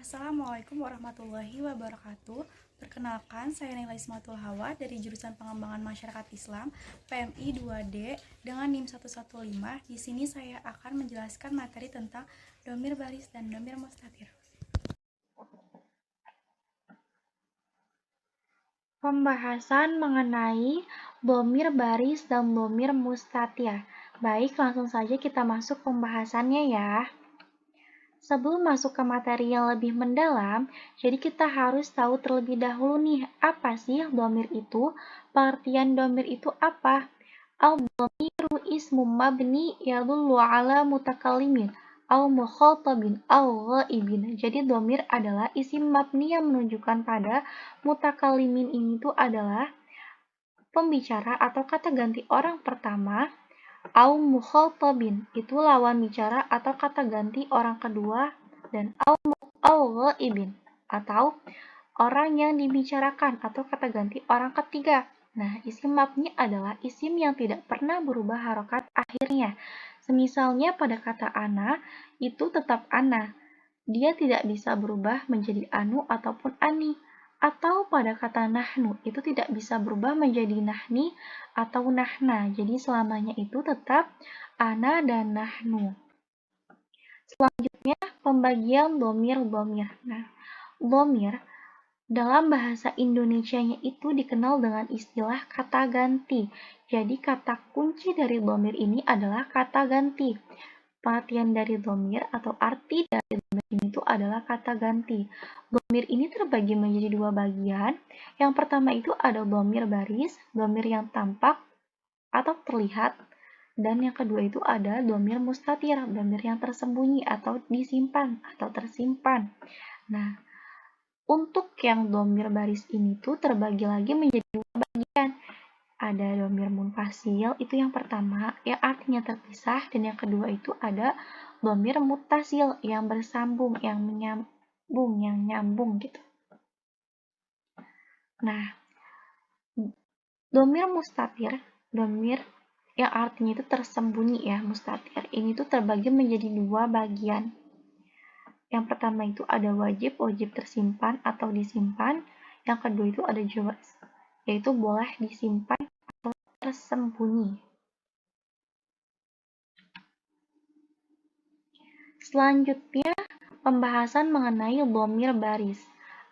Assalamualaikum warahmatullahi wabarakatuh. Perkenalkan, saya Naila Ismatul Hawa dari jurusan Pengembangan Masyarakat Islam PMI 2D dengan NIM 115. Di sini saya akan menjelaskan materi tentang dhamir baris dan dhamir mustatir. Pembahasan mengenai dhamir baris dan dhamir mustatir. Baik, langsung saja kita masuk pembahasannya ya. Sebelum masuk ke materi yang lebih mendalam, jadi kita harus tahu terlebih dahulu nih, apa sih dhamir itu? Pengertian dhamir itu apa? Al-dhamiru ismu mabni yadullu ala mutakallimin au mukhatabin au ghaibin. Jadi dhamir adalah isim mabni yang menunjukkan pada mutakallimin. Ini tuh adalah pembicara atau kata ganti orang pertama, au mukhatabin itu lawan bicara atau kata ganti orang kedua, dan au ghaibin atau orang yang dibicarakan atau kata ganti orang ketiga. Nah, isim mabni adalah isim yang tidak pernah berubah harokat akhirnya. Semisalnya pada kata ana, itu tetap ana. Dia tidak bisa berubah menjadi anu ataupun ani. Atau pada kata nahnu, itu tidak bisa berubah menjadi nahni atau nahna. Jadi selamanya itu tetap ana dan nahnu. Selanjutnya, pembagian dhamir-dhamir. Nah, dhamir dalam bahasa Indonesianya itu dikenal dengan istilah kata ganti. Jadi kata kunci dari dhamir ini adalah kata ganti. Pengertian dari dhamir atau arti dari dhamir ini itu adalah kata ganti. Dhamir ini terbagi menjadi dua bagian. Yang pertama itu ada dhamir baris, dhamir yang tampak atau terlihat. Dan yang kedua itu ada dhamir mustatir, dhamir yang tersembunyi atau disimpan atau tersimpan. Nah, untuk yang dhamir baris ini tuh terbagi lagi menjadi dua bagian. Ada dhamir munfasil, itu yang pertama, yang artinya terpisah, dan yang kedua itu ada dhamir muttasil, yang bersambung, yang menyambung, yang nyambung gitu. Nah, dhamir mustatir, dhamir yang artinya itu tersembunyi ya, mustatir. Ini tuh terbagi menjadi dua bagian. Yang pertama itu ada wajib, wajib tersimpan atau disimpan. Yang kedua itu ada jawaz, yaitu boleh disimpan atau tersembunyi. Selanjutnya, pembahasan mengenai dhamir baris.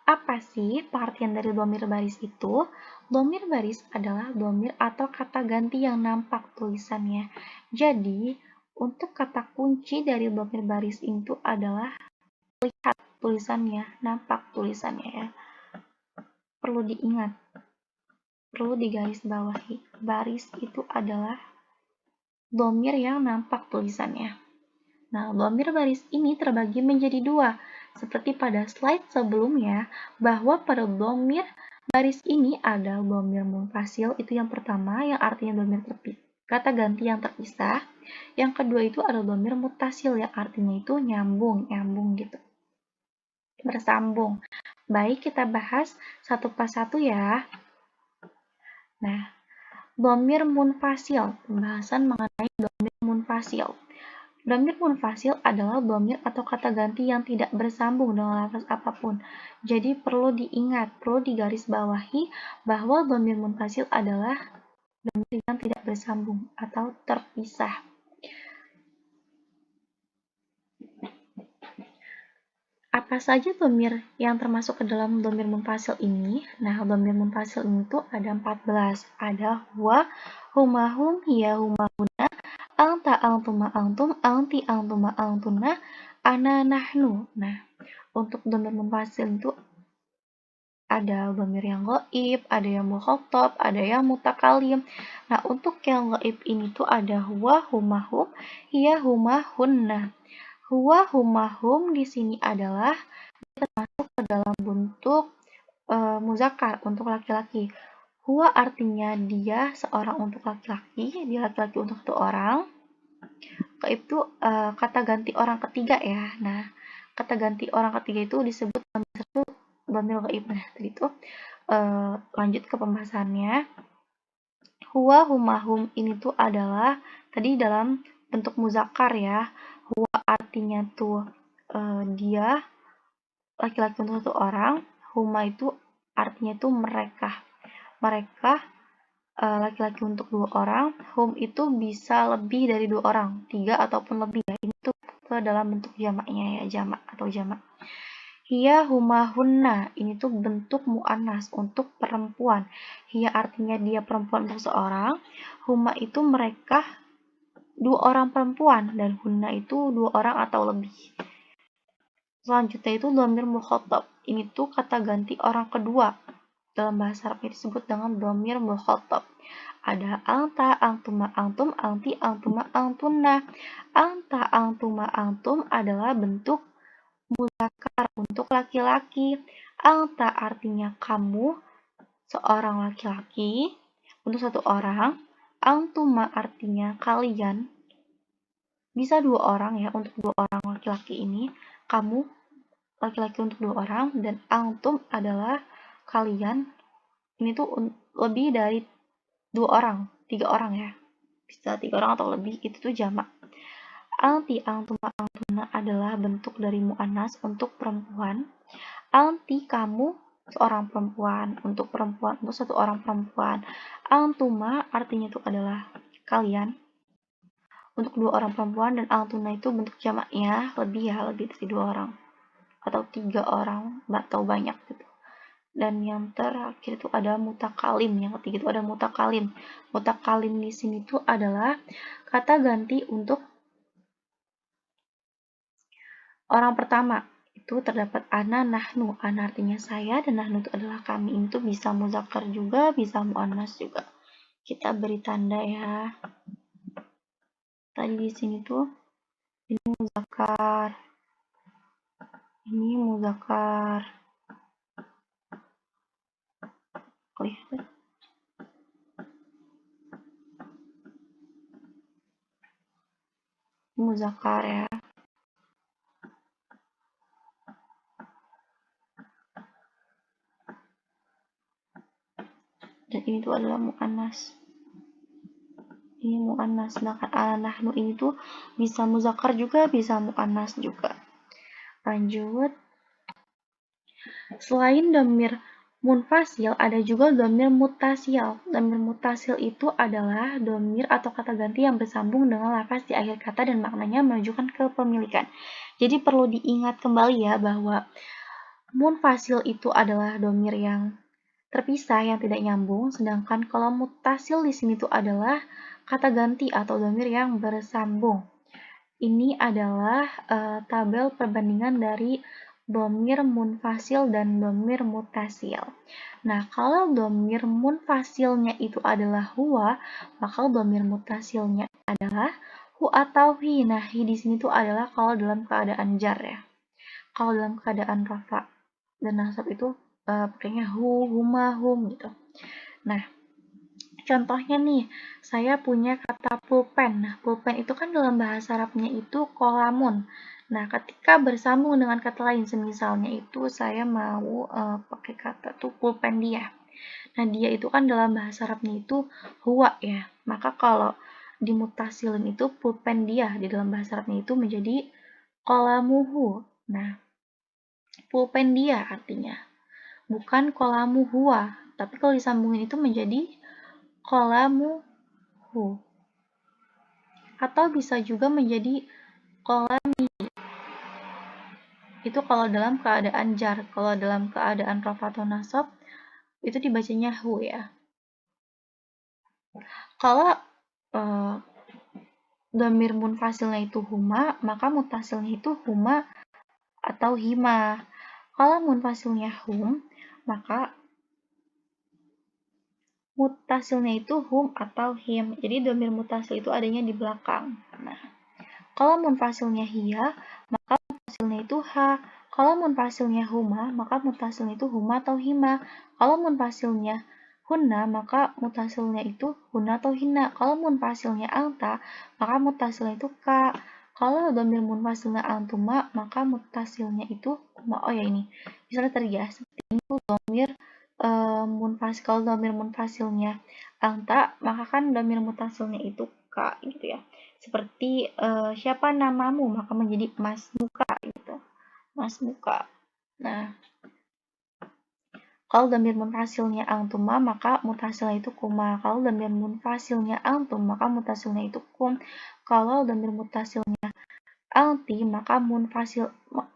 Apa sih pengertian dari dhamir baris itu? Dhamir baris adalah dhamir atau kata ganti yang nampak tulisannya. Jadi, untuk kata kunci dari dhamir baris itu adalah lihat tulisannya, nampak tulisannya ya. Perlu diingat, perlu digarisbawahi. Baris itu adalah dhamir yang nampak tulisannya. Nah, dhamir baris ini terbagi menjadi dua, seperti pada slide sebelumnya, bahwa pada dhamir baris ini ada dhamir munfasil, itu yang pertama, yang artinya dhamir kata ganti yang terpisah. Yang kedua itu ada dhamir muttasil, yang artinya itu nyambung gitu, bersambung. Baik, kita bahas satu persatu ya. Nah, dhamir munfasil, pembahasan mengenai dhamir munfasil. Dhamir munfasil adalah dhamir atau kata ganti yang tidak bersambung dengan lafaz apapun. Jadi perlu diingat, perlu digarisbawahi bahwa dhamir munfasil adalah dhamir yang tidak bersambung atau terpisah. Apa saja dhamir yang termasuk ke dalam dhamir munfasil ini? Nah, dhamir munfasil ini tuh ada 14. Ada huwa, huma, hum, hiya, huma, huna, anta, antuma, antum, anti, antuma, antuna, ana, nahnu. Nah, untuk dhamir munfasil itu ada dhamir yang ghaib, ada yang mukhatab, ada yang mutakalim. Nah, untuk yang ghaib ini tuh ada huwa, huma, hum, hiya, huma, hunna. Huwa, huma, hum di sini adalah termasuk ke dalam bentuk muzakkar untuk laki-laki. Huwa artinya dia seorang untuk laki-laki, dia laki-laki untuk satu orang. Itu kata ganti orang ketiga ya. Nah, kata ganti orang ketiga itu disebut dhamir ghaib. Nah, tadi itu lanjut ke pembahasannya. Huwa, huma, hum ini tuh adalah tadi dalam bentuk muzakkar ya. Huwa artinya tuh dia laki-laki untuk satu orang, huma itu artinya itu mereka. Mereka laki-laki untuk 2 orang, hum itu bisa lebih dari 2 orang, 3 ataupun lebih ya. Ini tuh dalam bentuk jamaknya ya, jamak atau jamak. Hiya huma hunna, ini tuh bentuk mu'annas untuk perempuan. Hiya artinya dia perempuan untuk seorang, huma itu mereka 2 orang perempuan, dan hunna itu 2 orang atau lebih. Selanjutnya itu dhamir mukhatab. Ini tuh kata ganti orang kedua. Dalam bahasa Arab disebut dengan dhamir mukhatab. Ada anta, antuma, antum, anti, antuma, antunna. Anta, antuma, antum adalah bentuk muzakkar untuk laki-laki. Anta artinya kamu, seorang laki-laki, untuk satu orang. Antuma artinya kalian, bisa 2 orang ya, untuk 2 orang laki-laki ini. Kamu, laki-laki untuk 2 orang, dan antum adalah kalian, ini tuh lebih dari 2 orang, 3 orang ya. Bisa 3 orang atau lebih, itu tuh jamak. Anti, antuma, antuna adalah bentuk dari mu'annas untuk perempuan. Anti, kamu, seorang perempuan, untuk perempuan, untuk satu orang perempuan. Antuma artinya itu adalah kalian, untuk 2 orang perempuan, dan antuna itu bentuk jamaknya lebih ya, lebih dari 2 orang atau 3 orang atau banyak gitu. Dan yang terakhir itu ada mutakalim. Yang ketiga itu ada mutakalim. Mutakalim di sini tuh adalah kata ganti untuk orang pertama. Itu terdapat ana, nahnu. Ana artinya saya, dan nahnu itu adalah kami. Itu bisa muzakkar juga, bisa muannas juga. Kita beri tanda ya. Tadi di sini tuh ini muzakkar. Ini muzakkar. Kelihatan? Muzakkar ya. Dan ini tuh adalah mu'annas. Ini mu'annas. Sedangkan nahnu ini tuh bisa muzakkar juga, bisa mu'annas juga. Lanjut. Selain dhamir munfasil, ada juga dhamir mutasil. Dhamir mutasil itu adalah dhamir atau kata ganti yang bersambung dengan lafaz di akhir kata dan maknanya menunjukkan kepemilikan. Jadi perlu diingat kembali ya bahwa munfasil itu adalah dhamir yang terpisah, yang tidak nyambung, sedangkan kalau mutasil di sini tuh adalah kata ganti atau dhamir yang bersambung. Ini adalah tabel perbandingan dari dhamir munfasil dan dhamir mutasil. Nah, kalau dhamir munfasilnya itu adalah huwa, maka dhamir mutasilnya adalah hu atau hi. Nah, hi di sini tuh adalah kalau dalam keadaan jar ya. Kalau dalam keadaan rafa dan nasab itu pakainya hu, huma, hum gitu. Nah, contohnya nih, saya punya kata pulpen. Nah, pulpen itu kan dalam bahasa Arabnya itu kolamun. Nah, ketika bersambung dengan kata lain, semisalnya itu saya mau pakai kata tuh pulpen dia. Nah, dia itu kan dalam bahasa Arabnya itu huwa ya. Maka kalau dimutasilin itu pulpen dia di dalam bahasa Arabnya itu menjadi kolamuhu. Nah, pulpen dia artinya. Bukan kolamu huwa. Tapi kalau disambungin itu menjadi kolamuhu. Atau bisa juga menjadi kolami. Itu kalau dalam keadaan jar. Kalau dalam keadaan rafa atau nasab, itu dibacanya hu ya. Kalau dhamir munfasilnya itu huma, maka mutasilnya itu huma atau hima. Kalau munfasilnya hum, maka mutasilnya itu hum atau him. Jadi dhamir mutasil itu adanya di belakang. Nah, kalau munfasilnya hiya, maka mutasilnya itu ha. Kalau munfasilnya huma, maka mutasilnya itu huma atau hima. Kalau munfasilnya hunna, maka mutasilnya itu hunna atau hinna. Kalau munfasilnya anta, maka mutasilnya itu ka. Kalau dhamir munfasilnya antuma, maka mutasilnya itu huma. Oh ya ini, misalnya tadi ya, seperti ini tuh dhamir munfasil. Kalau dhamir munfasilnya anta, maka kan dhamir mutasilnya itu ka gitu ya. Seperti siapa namamu, maka menjadi mas muka gitu. Mas muka. Nah, kalau dhamir munfasilnya antuma, maka mutasilnya itu kuma. Kalau dhamir munfasilnya antum, maka mutasilnya itu kum. Kalau dhamir mutasilnya anti, maka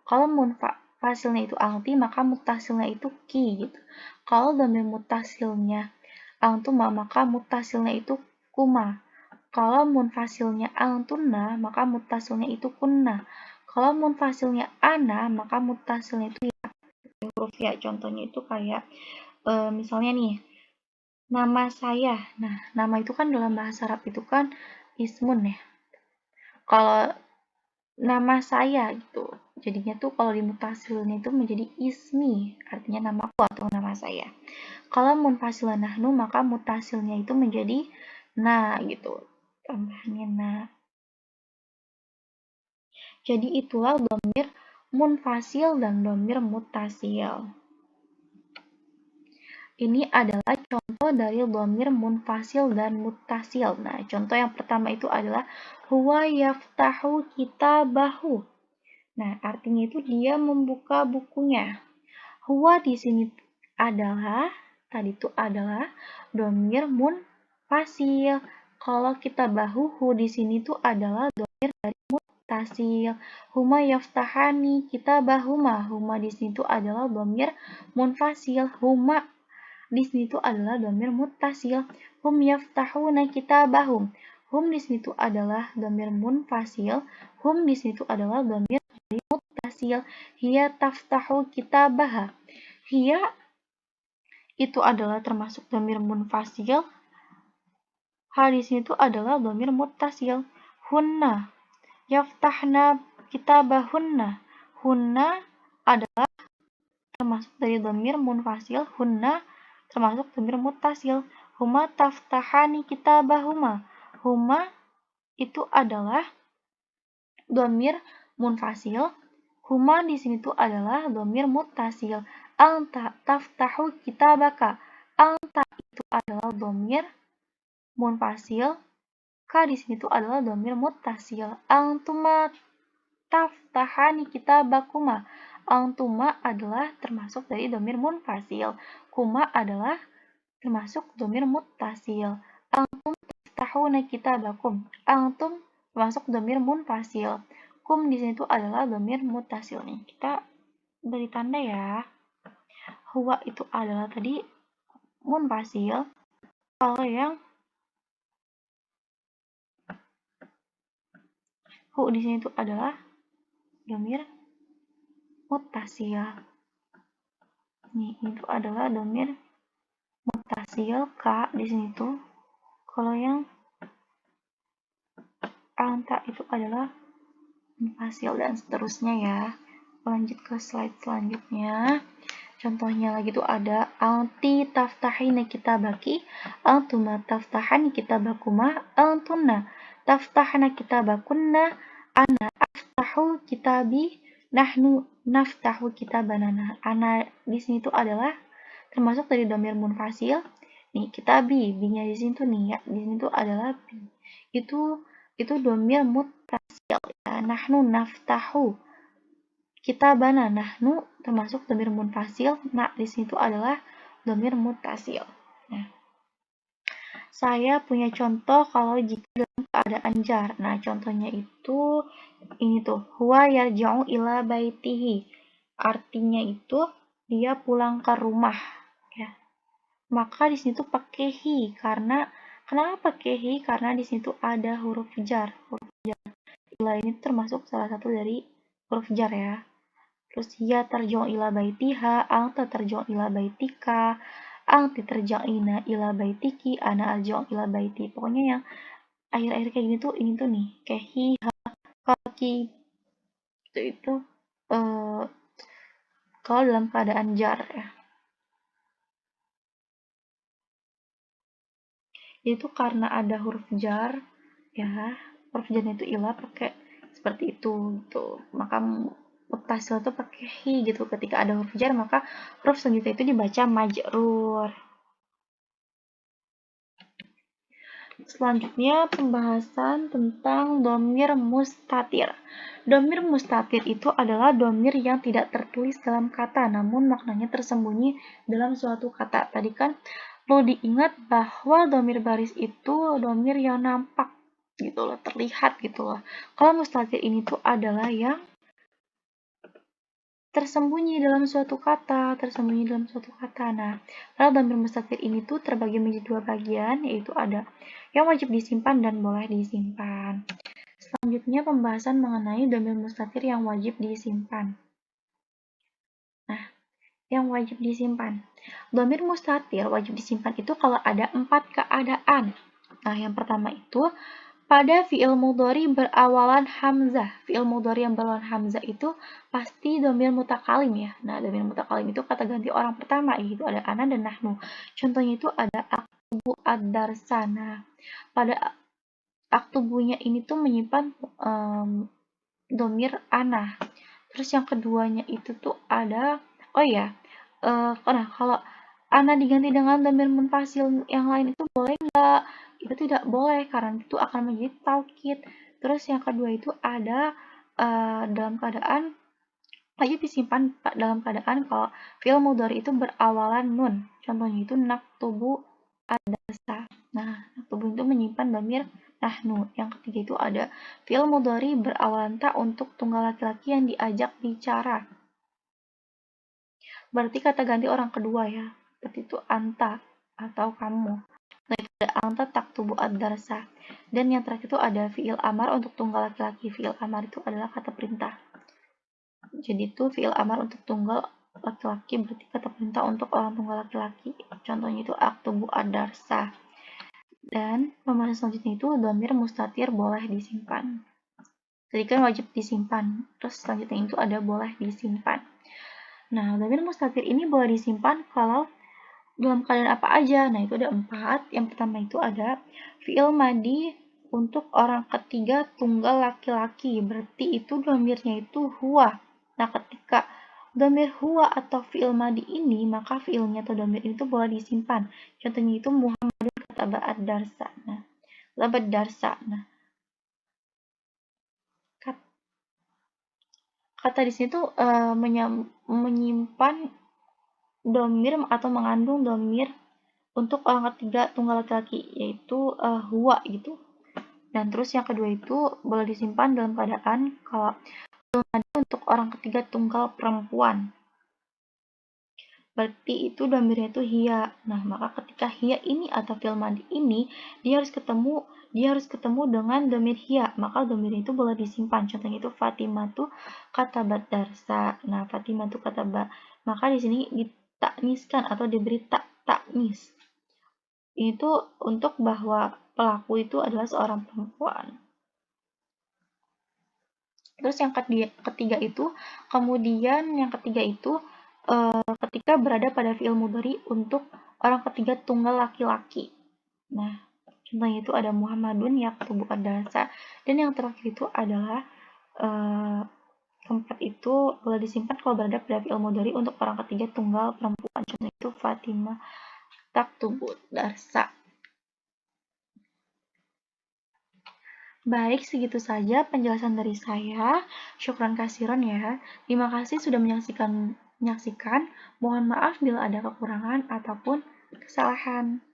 kalau munfasilnya itu anti, maka mutasilnya itu ki gitu. Kalau dhamir mutasilnya antuma, maka mutasilnya itu kuma. Kalau munfasilnya antunna, maka mutasilnya itu kunna. Kalau munfasilnya ana, maka mutasilnya itu huruf ya. Contohnya itu kayak misalnya nih, nama saya. Nah, nama itu kan dalam bahasa Arab itu kan ismun ya. Kalau nama saya gitu, jadinya tuh kalau dimutasilnya itu menjadi ismi, artinya namaku atau nama saya. Kalau munfasil nahnu, maka mutasilnya itu menjadi na gitu, tambahnya na. Jadi itulah dhamir munfasil dan dhamir mutasil. Ini adalah contoh dari dhamir munfasil dan mutasil. Nah, contoh yang pertama itu adalah huwa yaftahu kitabahu. Nah, artinya itu dia membuka bukunya. Huwa di sini adalah, tadi itu adalah dhamir munfasil. Kalau kitabahu, hu di sini itu adalah dhamir dari mutasil. Huma yaftahani kitabahuma. Huma di sini itu adalah dhamir munfasil. Huma di sini itu adalah dhamir muttasil. Hum yaftahuna kitabahum. Hum di sini itu adalah dhamir munfasil. Hum di sini itu adalah dhamir muttasil. Hiya taftahu kitabaha. Hiya itu adalah termasuk dhamir munfasil. Ha di sini itu adalah dhamir muttasil. Hunna yaftahna kitabahunna. Hunna adalah termasuk dari dhamir munfasil. Hunna termasuk dhamir muttasil. Huma taftahani kitabahuma. Huma itu adalah dhamir munfasil. Huma di sini tuh adalah dhamir muttasil. Anta taftahu kitabaka. Anta itu adalah dhamir munfasil. Ka di sini tuh adalah dhamir muttasil. Antuma taftahani kitabakuma. Antuma adalah termasuk dari dhamir munfasil. Kuma adalah termasuk dhamir muttasil. Antum taftahuna kitabakum. Antum termasuk dhamir munfasil. Kum di sini tuh adalah dhamir muttasil nih. Kita beri tanda ya. Huwa itu adalah tadi munfasil. Kalau yang hu di sini tuh adalah dhamir muttasil. Nih, itu adalah dhamir muttasil. Ka di sini tuh. Kalau yang anta itu adalah munfasil dan seterusnya ya. Lanjut ke slide selanjutnya. Contohnya lagi tuh ada anti taftahina kitabaki, antuma taftahani kitabakuma, antunna taftahna kitabakunna, ana aftahu kitabi, nahnu naftahu kitabanana. Ana di sini tuh adalah termasuk dari dhamir munfasil. Nih, kitabi, bi-nya di sini tuh nih ya, di sini tuh adalah bi. Itu dhamir muttasil ya. Nahnu naftahu kitabana. Nahnu termasuk dhamir munfasil. Nah, di sini tuh adalah dhamir muttasil. Nah, saya punya contoh kalau jika dalam keadaan jar. Nah, contohnya itu ini tuh, huwa yarja'u ila baitihi. Artinya itu dia pulang ke rumah ya. Maka di sini tuh pakai hi karena kenapa pakai hi? Karena di sini tuh ada huruf jar. Huruf jar. Ila ini termasuk salah satu dari huruf jar ya. Terus hiya tarji'u ila baitiha, anta tarji'u ila baitika, anti tarji'ina ila baitiki, ana arji'u ila baiti. Pokoknya yang akhir-akhir kayak gini tuh ini tuh nih, kayak hi, ha, kaki. Itu kalau dalam keadaan jar ya. Itu karena ada huruf jar ya. Huruf jarnya itu ila pakai seperti itu gitu. Maka muttasil itu pakai hi gitu. Ketika ada huruf jar maka huruf selanjutnya itu dibaca majrur. Selanjutnya pembahasan tentang dhamir mustatir. Dhamir mustatir itu adalah dhamir yang tidak tertulis dalam kata, namun maknanya tersembunyi dalam suatu kata. Tadi kan perlu diingat bahwa dhamir baris itu dhamir yang nampak gitu loh, terlihat gitu loh. Kalau mustatir ini tuh adalah yang tersembunyi dalam suatu kata. Nah, kalau dhamir mustatir ini tuh terbagi menjadi dua bagian, yaitu ada yang wajib disimpan dan boleh disimpan. Selanjutnya pembahasan mengenai dhamir mustatir yang wajib disimpan. Nah, yang wajib disimpan. Dhamir mustatir wajib disimpan itu kalau ada 4 keadaan. Nah, yang pertama itu pada fi'il mudhari berawalan hamzah. Fi'il mudhari yang berawalan hamzah itu pasti dhamir mutakalim ya. Nah, dhamir mutakalim itu kata ganti orang pertama, yaitu ada ana dan nahnu. Contohnya itu ada aktubu ad-darsana. Pada aktubunya ini tuh menyimpan dhamir ana. Terus yang keduanya itu tuh ada, nah kalau ana diganti dengan dhamir munfasil yang lain itu boleh nggak? Itu tidak boleh karena itu akan menjadi taukid. Terus yang kedua itu ada dalam keadaan wajib disimpan dalam keadaan kalau fi'il mudhari itu berawalan nun. Contohnya itu naktubu adasa. Nah, naktubu itu menyimpan dhamir nahnu. Yang ketiga itu ada fi'il mudhari berawalan ta untuk tunggal laki-laki yang diajak bicara. Berarti kata ganti orang kedua ya. Seperti itu anta atau kamu. Nah, itu ada anta taktubu ad-darsa. Dan yang terakhir itu ada fi'il amar untuk tunggal laki-laki. Fi'il amar itu adalah kata perintah. Jadi itu fi'il amar untuk tunggal laki-laki berarti kata perintah untuk orang tunggal laki-laki. Contohnya itu aktubu ad-darsa. Dan pembahasan selanjutnya itu dhamir mustatir boleh disimpan. Tadi kan wajib disimpan. Terus selanjutnya itu ada boleh disimpan. Nah, dhamir mustatir ini boleh disimpan kalau dalam keadaan apa aja. Nah, itu ada 4. Yang pertama itu ada fi'il madi untuk orang ketiga tunggal laki-laki. Berarti itu dhamirnya itu huwa. Nah, ketika dhamir huwa atau fi'il madi ini, maka fi'ilnya atau dhamir itu boleh disimpan. Contohnya itu Muhammadun kataba ad-darsa. Nah, labad darsa. Nah, kata di sini tuh menyimpan dhamir atau mengandung dhamir untuk orang ketiga tunggal laki-laki, yaitu huwa gitu. Dan terus yang kedua itu boleh disimpan dalam keadaan kalau untuk orang ketiga tunggal perempuan. Berarti itu dhamirnya itu hiya. Nah, maka ketika hiya ini atau fi'il madi ini dia harus ketemu dengan dhamir hiya, maka dhamir itu boleh disimpan. Contohnya itu Fatimatu katabat darsa. Nah, Fatimatu katabat. Maka di sini ditakniskan atau diberi taknis. Itu untuk bahwa pelaku itu adalah seorang perempuan. Terus yang ketiga itu, ketika berada pada fi'il mudhari untuk orang ketiga tunggal laki-laki. Nah, contohnya itu ada Muhammadun yaktubu ad-darsa. Dan yang terakhir itu adalah keempat itu boleh disimpan kalau berada pada fi'il mudhari untuk orang ketiga tunggal perempuan. Contohnya itu Fatimah taktubu darsa. Baik, segitu saja penjelasan dari saya. Syukran kasiron ya. Terima kasih sudah menyaksikan. Mohon maaf bila ada kekurangan ataupun kesalahan.